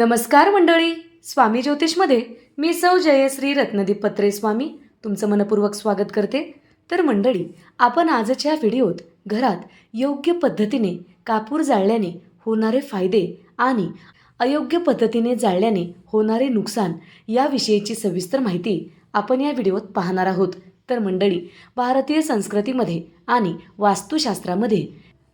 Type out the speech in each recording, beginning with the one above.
नमस्कार मंडळी, स्वामी ज्योतिषमध्ये मी सौ जयश्री रत्नदीप पत्रे स्वामी तुमचं मनपूर्वक स्वागत करते. तर मंडळी, आपण आजच्या व्हिडिओत घरात योग्य पद्धतीने कापूर जाळल्याने होणारे फायदे आणि अयोग्य पद्धतीने जाळल्याने होणारे नुकसान याविषयीची सविस्तर माहिती आपण या व्हिडिओत पाहणार आहोत. तर मंडळी, भारतीय संस्कृतीमध्ये आणि वास्तुशास्त्रामध्ये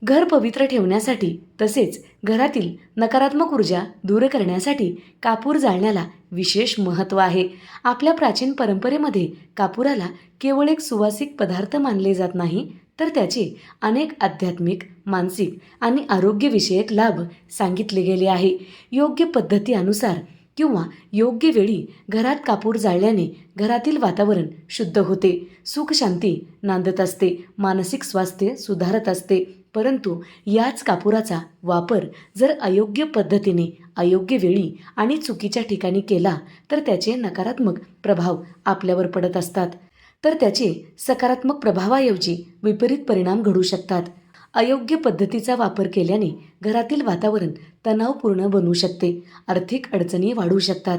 घर पवित्र ठेवण्यासाठी तसेच घरातील नकारात्मक ऊर्जा दूर करण्यासाठी कापूर जाळण्याला विशेष महत्त्व आहे. आपल्या प्राचीन परंपरेमध्ये कापुराला केवळ एक सुवासिक पदार्थ मानले जात नाही, तर त्याचे अनेक आध्यात्मिक, मानसिक आणि आरोग्यविषयक लाभ सांगितले गेले आहे. योग्य पद्धतीनुसार किंवा योग्य वेळी घरात कापूर जाळल्याने घरातील वातावरण शुद्ध होते, सुख शांती नांदत असते, मानसिक स्वास्थ्य सुधारत असते. परंतु याच कापुराचा वापर जर अयोग्य पद्धतीने, अयोग्य वेळी आणि चुकीच्या ठिकाणी केला तर त्याचे नकारात्मक प्रभाव आपल्यावर पडत असतात, तर त्याचे सकारात्मक प्रभावाऐवजी विपरीत परिणाम घडू शकतात. अयोग्य पद्धतीचा वापर केल्याने घरातील वातावरण तणावपूर्ण बनू शकते, आर्थिक अडचणी वाढू शकतात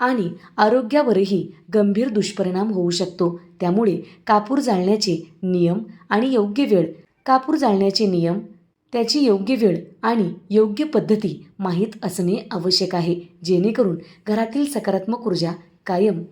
आणि आरोग्यावरही गंभीर दुष्परिणाम होऊ शकतो. त्यामुळे कापूर जाळण्याचे नियम आणि योग्य वेळ, कापूर जाळण्याचे नियम, त्याची योग्य वेळ आणि योग्य पद्धती माहीत असणे आवश्यक आहे, जेणेकरून घरातील सकारात्मक ऊर्जा कायम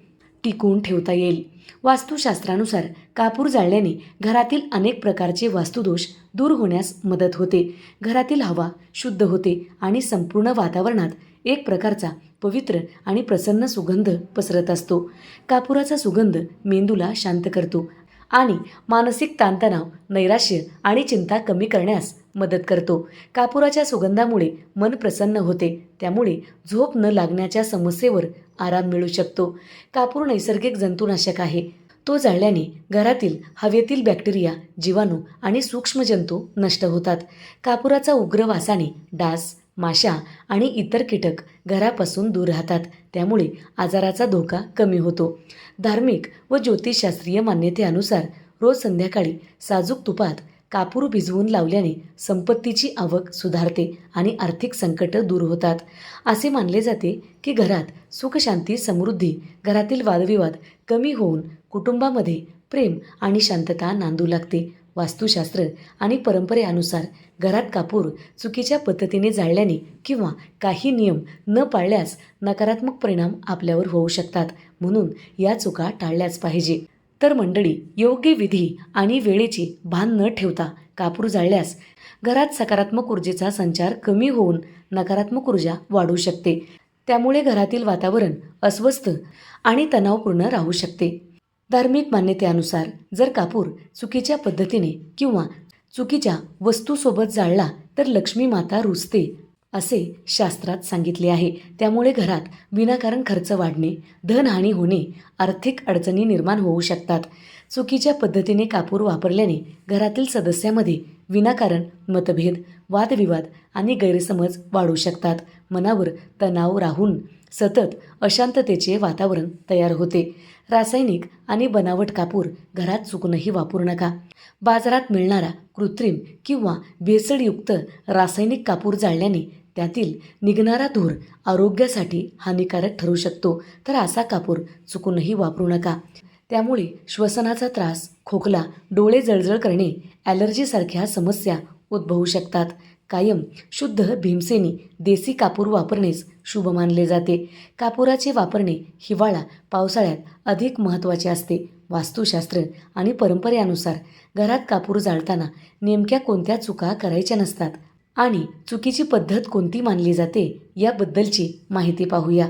टिकवून ठेवता येईल. वास्तुशास्त्रानुसार कापूर जाळल्याने घरातील अनेक प्रकारचे वास्तुदोष दूर होण्यास मदत होते. घरातील हवा शुद्ध होते आणि संपूर्ण वातावरणात एक प्रकारचा पवित्र आणि प्रसन्न सुगंध पसरत असतो. कापुराचा सुगंध मेंदूला शांत करतो आणि मानसिक ताणतणाव, नैराश्य आणि चिंता कमी करण्यास मदत करतो. कापुराच्या सुगंधामुळे मन प्रसन्न होते, त्यामुळे झोप न लागण्याच्या समस्येवर आराम मिळू शकतो. कापूर नैसर्गिक जंतुनाशक आहे. तो जाळल्याने घरातील हवेतील बॅक्टेरिया, जीवाणू आणि सूक्ष्म जंतू नष्ट होतात. कापुराचा उग्र वासाने डास, माशा आणि इतर कीटक घरापासून दूर राहतात, त्यामुळे आजाराचा धोका कमी होतो. धार्मिक व ज्योतिषशास्त्रीय मान्यतेनुसार रोज संध्याकाळी साजूक तुपात कापूर भिजवून लावल्याने संपत्तीची आवक सुधारते आणि आर्थिक संकट दूर होतात. असे मानले जाते की घरात सुखशांती, समृद्धी, घरातील वादविवाद कमी होऊन कुटुंबामध्ये प्रेम आणि शांतता नांदू लागते. वास्तुशास्त्र आणि परंपरेनुसार घरात कापूर चुकीच्या पद्धतीने जाळल्याने किंवा काही नियम न पाळल्यास नकारात्मक परिणाम आपल्यावर होऊ शकतात, म्हणून या चुका टाळल्याच पाहिजे. तर मंडळी, योग्य विधी आणि वेळेचे भान न ठेवता कापूर जाळल्यास घरात सकारात्मक ऊर्जेचा संचार कमी होऊन नकारात्मक ऊर्जा वाढू शकते. त्यामुळे घरातील वातावरण अस्वस्थ आणि तणावपूर्ण राहू शकते. धार्मिक मान्यतेनुसार जर कापूर चुकीच्या पद्धतीने किंवा चुकीच्या वस्तूसोबत जाळला तर लक्ष्मी माता रुजते, असे शास्त्रात सांगितले आहे. त्यामुळे घरात विनाकारण खर्च वाढणे, धनहानी होणे, आर्थिक अडचणी निर्माण होऊ शकतात. चुकीच्या पद्धतीने कापूर वापरल्याने घरातील सदस्यामध्ये विनाकारण मतभेद, वादविवाद आणि गैरसमज वाढू शकतात. मनावर तणाव राहून सतत अशांततेचे वातावरण तयार होते. रासायनिक आणि बनावट कापूर घरात चुकूनही वापरू नका. बाजारात मिळणारा कृत्रिम किंवा भेसळयुक्त रासायनिक कापूर जाळल्याने त्यातील निघणारा धूर आरोग्यासाठी हानिकारक ठरू शकतो, तर असा कापूर चुकूनही वापरू नका. त्यामुळे श्वसनाचा त्रास, खोकला, डोळे जळजळ करणे, ॲलर्जीसारख्या समस्या उद्भवू शकतात. कायम शुद्ध भीमसेनी देसी कापूर वापरणेच शुभ मानले जाते. कापुराचे वापरणे हिवाळा, पावसाळ्यात अधिक महत्त्वाचे असते. वास्तुशास्त्र आणि परंपरेनुसार घरात कापूर जाळताना नेमक्या कोणत्या चुका करायच्या नसतात आणि चुकीची पद्धत कोणती मानली जाते याबद्दलची माहिती पाहूया.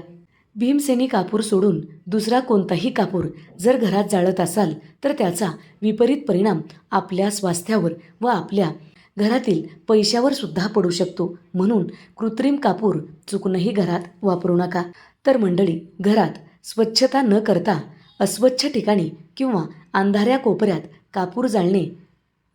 भीमसेनी कापूर सोडून दुसरा कोणताही कापूर जर घरात जाळत असाल तर त्याचा विपरीत परिणाम आपल्या स्वास्थ्यावर व आपल्या घरातील पैशावर सुद्धा पडू शकतो. म्हणून कृत्रिम कापूर चुकूनही घरात वापरू नका. तर मंडळी, घरात स्वच्छता न करता अस्वच्छ ठिकाणी किंवा अंधाऱ्या कोपऱ्यात कापूर जाळणे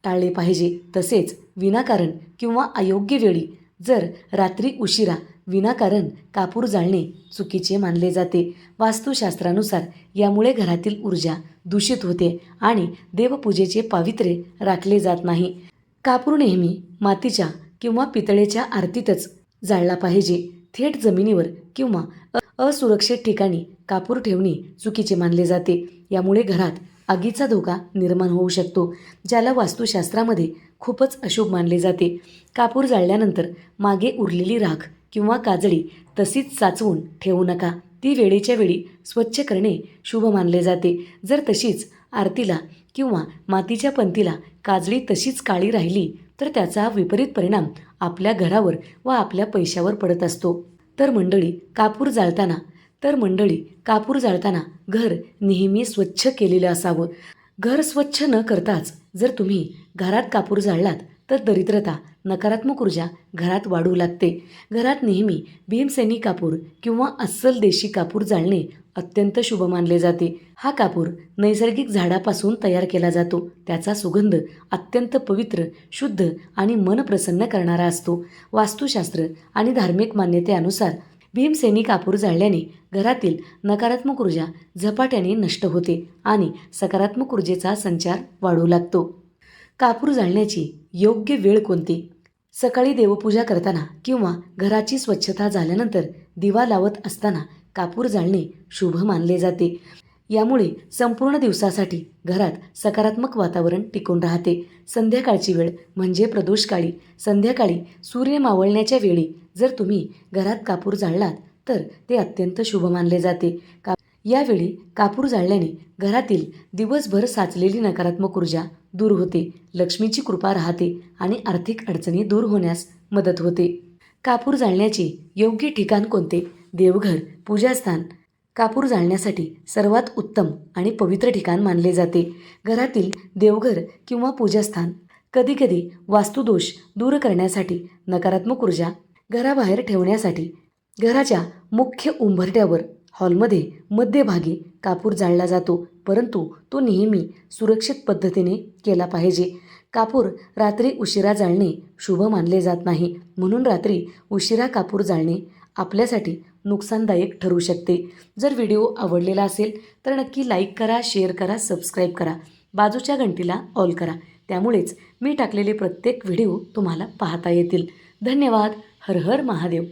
टाळले पाहिजे. तसेच विनाकारण किंवा अयोग्य वेळी जर रात्री उशिरा विनाकारण कापूर जाळणे चुकीचे मानले जाते. वास्तुशास्त्रानुसार यामुळे घरातील ऊर्जा दूषित होते आणि देवपूजेचे पावित्र्य राखले जात नाही. कापूर नेहमी मातीच्या किंवा पितळेच्या आरतीतच जाळला पाहिजे. थेट जमिनीवर किंवा असुरक्षित ठिकाणी कापूर ठेवणे चुकीचे मानले जाते. यामुळे घरात आगीचा धोका निर्माण होऊ शकतो, ज्याला वास्तुशास्त्रामध्ये खूपच अशुभ मानले जाते. कापूर जाळल्यानंतर मागे उरलेली राख किंवा काजळी तशीच साचवून ठेवू नका. ती वेळेच्या वेळी स्वच्छ करणे शुभ मानले जाते. जर तशीच आरतीला किंवा मातीच्या पंतीला काजळी तशीच काळी राहिली तर त्याचा विपरीत परिणाम आपल्या घरावर व आपल्या पैशावर पडत असतो. तर मंडळी कापूर जाळताना घर नेहमी स्वच्छ केलेलं असावं. घर स्वच्छ न करताच जर तुम्ही घरात कापूर जाळलात तर दरिद्रता, नकारात्मक ऊर्जा घरात वाढू लागते. घरात नेहमी भीमसेनी कापूर किंवा अस्सल देशी कापूर जाळणे अत्यंत शुभ मानले जाते. हा कापूर नैसर्गिक झाडापासून तयार केला जातो. त्याचा सुगंध अत्यंत पवित्र, शुद्ध आणि मन प्रसन्न करणारा असतो. वास्तुशास्त्र आणि धार्मिक मान्यतेनुसार भीमसेनी कापूर जाळल्याने घरातील नकारात्मक ऊर्जा झपाट्याने नष्ट होते आणि सकारात्मक ऊर्जेचा संचार वाढू लागतो. कापूर जाळण्याची योग्य वेळ कोणती? सकाळी देवपूजा करताना किंवा घराची स्वच्छता झाल्यानंतर दिवा लावत असताना कापूर जाळणे शुभ मानले जाते. यामुळे संपूर्ण दिवसासाठी घरात सकारात्मक वातावरण टिकून राहते. संध्याकाळची वेळ म्हणजे प्रदोषकाळी, संध्याकाळी सूर्य मावळण्याच्या वेळी जर तुम्ही घरात कापूर जाळलात तर ते अत्यंत शुभ मानले जाते. यावेळी कापूर जाळल्याने घरातील दिवसभर साचलेली नकारात्मक ऊर्जा दूर होते, लक्ष्मीची कृपा राहते आणि आर्थिक अडचणी दूर होण्यास मदत होते. कापूर जाळण्याचे योग्य ठिकाण कोणते? देवघर, पूजास्थान कापूर जाळण्यासाठी सर्वात उत्तम आणि पवित्र ठिकाण मानले जाते. घरातील देवघर किंवा पूजास्थान कधीकधी वास्तुदोष दूर करण्यासाठी, नकारात्मक ऊर्जा घराबाहेर ठेवण्यासाठी घराच्या मुख्य उंबरठ्यावर, हॉलमध्ये मध्यभागी कापूर जाळला जातो, परंतु तो नेहमी सुरक्षित पद्धतीने केला पाहिजे. कापूर रात्री उशिरा जाळणे शुभ मानले जात नाही, म्हणून रात्री उशिरा कापूर जाळणे आपल्यासाठी नुकसानदायक ठरू शकते. जर व्हिडिओ आवडलेला असेल तर नक्की लाईक करा, शेअर करा, सबस्क्राईब करा, बाजूच्या घंटीला ऑल करा. त्यामुळेच मी टाकलेले प्रत्येक व्हिडिओ तुम्हाला पाहता येतील. धन्यवाद. हर हर महादेव.